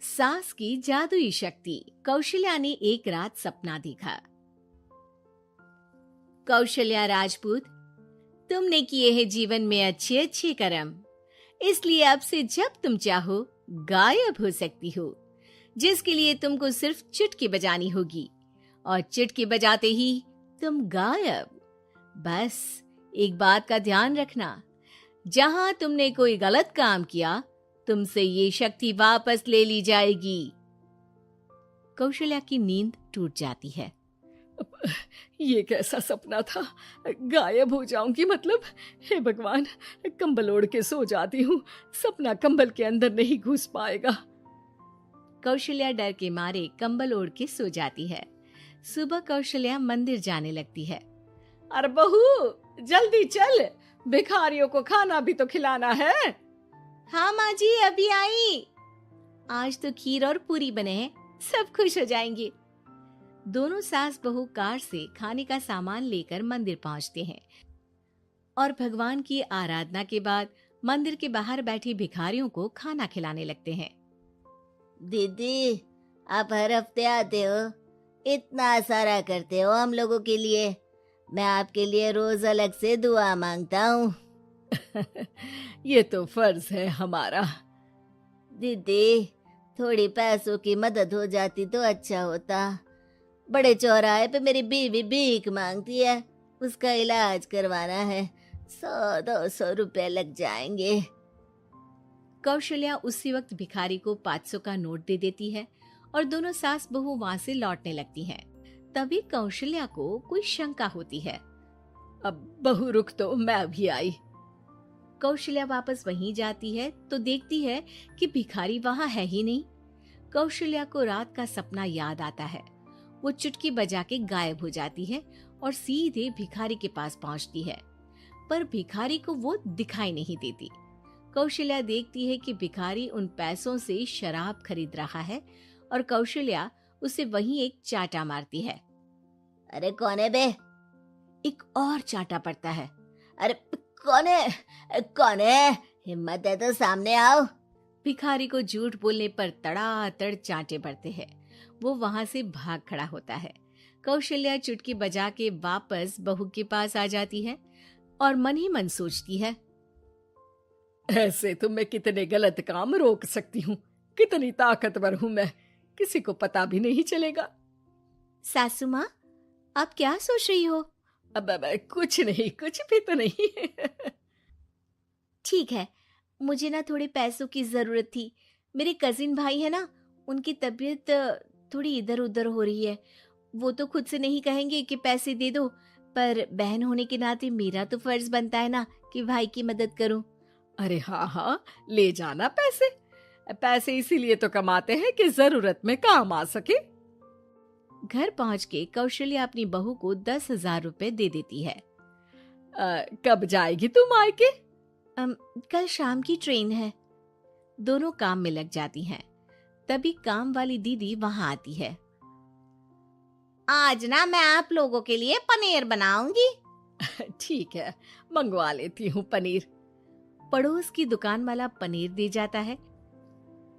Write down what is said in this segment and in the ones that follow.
सास की जादुई शक्ति। कौशल्या ने एक रात सपना देखा। कौशल्या राजपूत, तुमने किए हैं जीवन में अच्छे अच्छे कर्म, इसलिए अब से जब तुम चाहो गायब हो सकती हो, जिसके लिए तुमको सिर्फ चुटकी बजानी होगी और चुटकी बजाते ही तुम गायब। बस एक बात का ध्यान रखना, जहां तुमने कोई गलत काम किया तुमसे ये शक्ति वापस ले ली जाएगी। कौशल्या की नींद टूट जाती है। ये कैसा सपना था? गायब हो जाऊंगी मतलब? हे भगवान, कंबल ओढ़ के सो जाती हूँ, सपना कंबल के अंदर नहीं घुस पाएगा। कौशल्या डर के मारे कंबल ओढ़ के सो जाती है। सुबह कौशल्या मंदिर जाने लगती है। अरे बहू, जल्दी चल, भिखारियों को खाना भी तो खिलाना है। हाँ माँ जी, अभी आई। आज तो खीर और पूरी बने हैं, सब खुश हो जाएंगे। दोनों सास बहू कार से खाने का सामान लेकर मंदिर पहुंचते हैं और भगवान की आराधना के बाद मंदिर के बाहर बैठे भिखारियों को खाना खिलाने लगते हैं। दीदी, आप हर हफ्ते आते हो, इतना सारा करते हो हम लोगों के लिए। मैं आपके लिए रोज अलग से दुआ मांगता हूँ। ये तो फर्ज है हमारा। दीदी, थोड़ी पैसों की मदद हो जाती तो अच्छा होता। बड़े चौराहे पे मेरी बीवी भीख मांगती है, उसका इलाज करवाना है, 100-200 रुपए लग जाएंगे। कौशल्या उसी वक्त भिखारी को 500 का नोट दे देती है और दोनों सास बहू वहां से लौटने लगती हैं। तभी कौशल्या को कोई शंका होती है। अब बहू रुक, तो मैं भी आई। कौशल्या वापस वहीं जाती है तो देखती है कि भिखारी वहां है ही नहीं। कौशल्या को रात का सपना याद आता है। वो चुटकी बजा के गायब हो जाती है और सीधे भिखारी के पास पहुंचती है, पर भिखारी को वो दिखाई नहीं देती। कौशल्या देखती है कि भिखारी उन पैसों से शराब खरीद रहा है और कौशल्या उसे वहीं एक चाटा मारती है। अरे कौन है बे? एक और चाटा पड़ता है। अरे कौन है? कौन है? हिम्मत है तो सामने आओ। भिखारी को झूठ बोलने पर तड़ातड़ चांटे पड़ते हैं। वो वहां से भाग खड़ा होता है। कौशल्या चुटकी बजा के वापस बहू के पास आ जाती है और मन ही मन सोचती है, ऐसे तो मैं कितने गलत काम रोक सकती हूँ, कितनी ताकतवर हूँ मैं, किसी को पता भी नहीं चलेगा। सासू माँ, आप क्या सोच रही हो? अब कुछ नहीं, कुछ भी तो नहीं। ठीक है, मुझे ना थोड़े पैसों की जरूरत थी। मेरे कजिन भाई है ना, उनकी तबीयत थोड़ी इधर उधर हो रही है। वो तो खुद से नहीं कहेंगे कि पैसे दे दो, पर बहन होने के नाते मेरा तो फर्ज बनता है ना कि भाई की मदद करूं। अरे हाँ हाँ, ले जाना पैसे। पैसे इसीलिए तो कमाते हैं कि जरूरत में काम आ सके। घर पहुंच के कौशल्या अपनी बहू को 10,000 रुपए दे देती है। कब जाएगी तू मायके? कल शाम की ट्रेन है। दोनों काम में लग जाती हैं। तभी काम वाली दीदी वहां आती है। आज ना मैं आप लोगों के लिए पनीर बनाऊंगी। ठीक है, मंगवा लेती हूँ पनीर। पड़ोस की दुकान वाला पनीर दे जाता है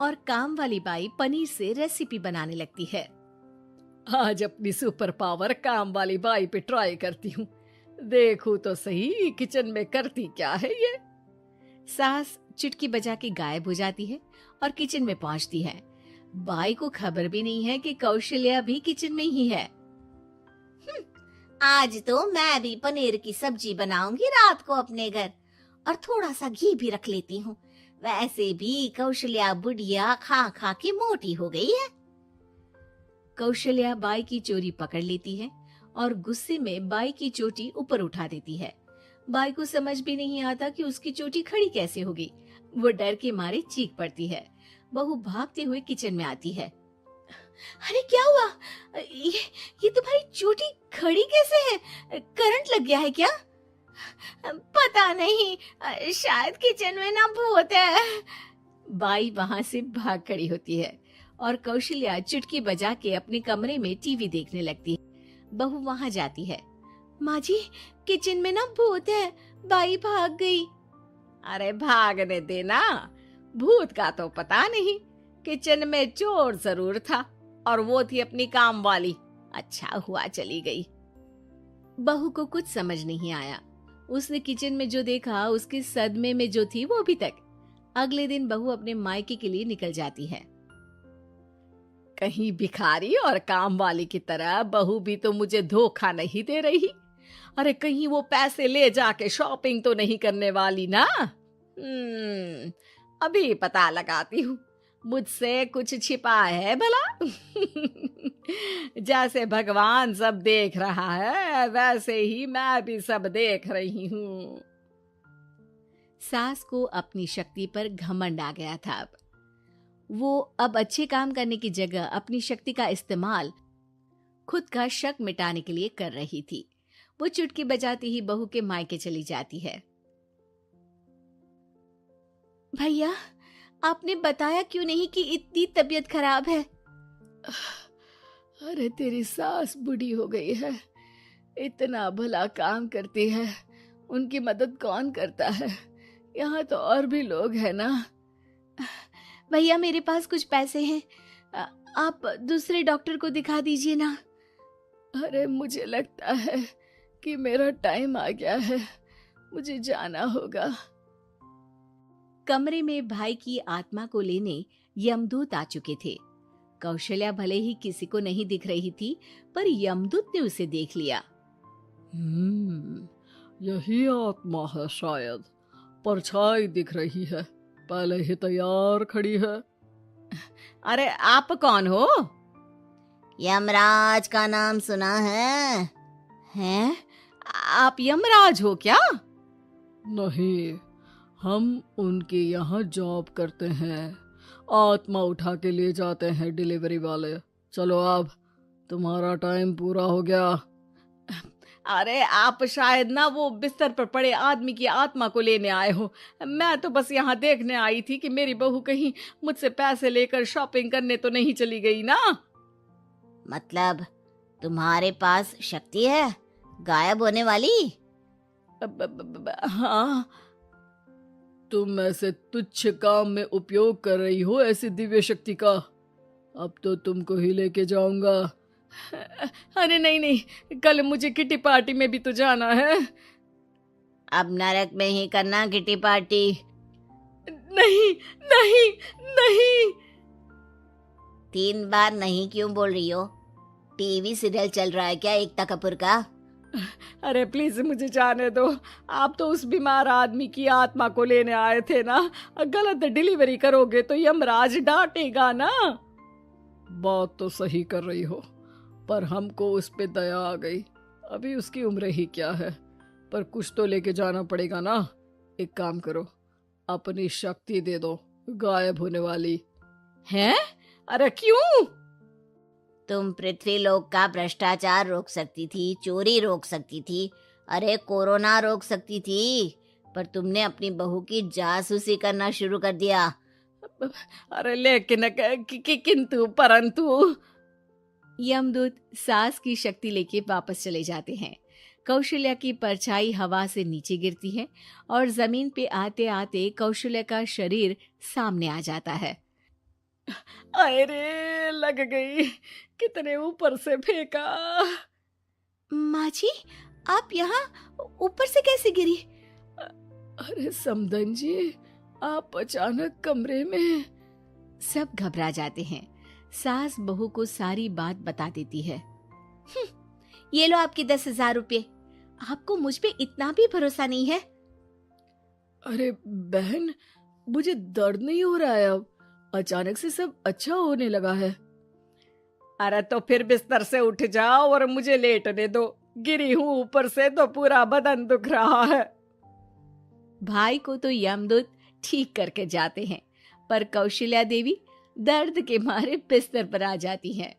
और काम वाली बाई पनीर से रेसिपी बनाने लगती है। आज अपनी सुपर पावर काम वाली बाई पे ट्राई करती हूँ, देखूं तो सही किचन में करती क्या है ये। सास चुटकी बजा के गायब हो जाती है और किचन में पहुंचती है। बाई को खबर भी नहीं है कि कौशल्या भी किचन में ही है। आज तो मैं भी पनीर की सब्जी बनाऊंगी रात को अपने घर, और थोड़ा सा घी भी रख लेती हूँ। वैसे भी कौशल्या बुढ़िया खा खा के मोटी हो गई है। कौशल्या बाई की चोरी पकड़ लेती है और गुस्से में बाई की चोटी ऊपर उठा देती है। बाई को समझ भी नहीं आता कि उसकी चोटी खड़ी कैसे हो गई। वो डर के मारे चीख पड़ती है। बहू भागते हुए किचन में आती है। अरे क्या हुआ? ये तुम्हारी चोटी खड़ी कैसे है? करंट लग गया है क्या? पता नहीं, शायद किचन में ना भूत है। बाई वहां से भाग खड़ी होती है और कौशल्या चुटकी बजा के अपने कमरे में टीवी देखने लगती है। बहू वहां जाती है। माँ जी, किचन में ना भूत है, बाई भाग गई। अरे भागने देना, भूत का तो पता नहीं, किचन में चोर जरूर था और वो थी अपनी काम वाली। अच्छा हुआ चली गई। बहू को कुछ समझ नहीं आया। उसने किचन में जो देखा उसके सदमे में जो थी वो अभी तक। अगले दिन बहू अपने मायके के लिए निकल जाती है। कहीं भिखारी और काम वाली की तरह बहू भी तो मुझे धोखा नहीं दे रही। अरे कहीं वो पैसे ले जाके शॉपिंग तो नहीं करने वाली ना। अभी पता लगाती हूँ मुझसे कुछ छिपा है भला। जैसे भगवान सब देख रहा है वैसे ही मैं भी सब देख रही हूँ। सास को अपनी शक्ति पर घमंड आ गया था। वो अब अच्छे काम करने की जगह अपनी शक्ति का इस्तेमाल खुद का शक मिटाने के लिए कर रही थी। वो चुटकी बजाती ही बहू के मायके चली जाती है। भैया, आपने बताया क्यों नहीं कि इतनी तबीयत खराब है? अरे तेरी सास बूढ़ी हो गई है, इतना भला काम करती है, उनकी मदद कौन करता है? यहाँ तो और भी लोग हैं ना। भैया मेरे पास कुछ पैसे हैं, आप दूसरे डॉक्टर को दिखा दीजिए ना। अरे मुझे लगता है कि मेरा टाइम आ गया है, मुझे जाना होगा। कमरे में भाई की आत्मा को लेने यमदूत आ चुके थे। कौशल्या भले ही किसी को नहीं दिख रही थी, पर यमदूत ने उसे देख लिया। यही आत्मा है शायद, परछाई दिख रही है, पहले ही तैयार खड़ी है। अरे आप कौन हो? यमराज का नाम सुना है? हैं? आप यमराज हो क्या? नहीं, हम उनके यहाँ जॉब करते हैं, आत्मा उठा के ले जाते हैं डिलीवरी वाले। चलो अब तुम्हारा टाइम पूरा हो गया। अरे आप शायद ना वो बिस्तर पर पड़े आदमी की आत्मा को लेने आए हो। मैं तो बस यहाँ देखने आई थी कि मेरी बहू कहीं मुझसे पैसे लेकर शॉपिंग करने तो नहीं चली गई ना। मतलब तुम्हारे पास शक्ति है गायब होने वाली? हाँ। तुम ऐसे तुच्छ काम में उपयोग कर रही हो ऐसी दिव्य शक्ति का। अब तो तुमको ही लेके जाऊंगा। अरे नहीं, कल मुझे किटी पार्टी में भी तो जाना है। अब नरक में ही करना किटी पार्टी। नहीं नहीं नहीं। 3 बार नहीं क्यों बोल रही हो? टीवी सीरियल चल रहा है क्या एकता कपूर का? अरे प्लीज मुझे जाने दो। आप तो उस बीमार आदमी की आत्मा को लेने आए थे ना। गलत डिलीवरी करोगे तो यमराज डांटेगा ना। बात तो सही कर रही हो, पर हमको उस पे दया आ गई। अभी उसकी उम्र ही क्या है, पर कुछ तो लेके जाना पड़ेगा ना। एक काम करो, अपनी शक्ति दे दो गायब होने वाली। हैं? अरे क्यों? तुम पृथ्वी लोक का भ्रष्टाचार रोक सकती थी, चोरी रोक सकती थी, अरे कोरोना रोक सकती थी, पर तुमने अपनी बहू की जासूसी करना शुरू कर दिया। अरे लेकिन किंतु परंतु। यमदूत सास की शक्ति लेके वापस चले जाते हैं। कौशल्या की परछाई हवा से नीचे गिरती है और जमीन पे आते आते कौशल्या का शरीर सामने आ जाता है। अरे लग गई, कितने ऊपर से फेंका। माँ जी, आप यहाँ ऊपर से कैसे गिरी? अरे समधन जी, आप अचानक कमरे में। सब घबरा जाते हैं। सास बहू को सारी बात बता देती है। ये लो आपके 10,000 रुपये। आपको मुझ पे इतना भी भरोसा नहीं है? अरे बहन, मुझे दर्द नहीं हो रहा है, अब अचानक से सब अच्छा होने लगा है। अरे तो फिर बिस्तर से उठ जाओ और मुझे लेटने दो। गिरी हूं ऊपर से तो पूरा बदन दुख रहा है। भाई को तो यमदूत ठीक करके जाते हैं, पर कौशल्या देवी दर्द के मारे बिस्तर पर आ जाती हैं।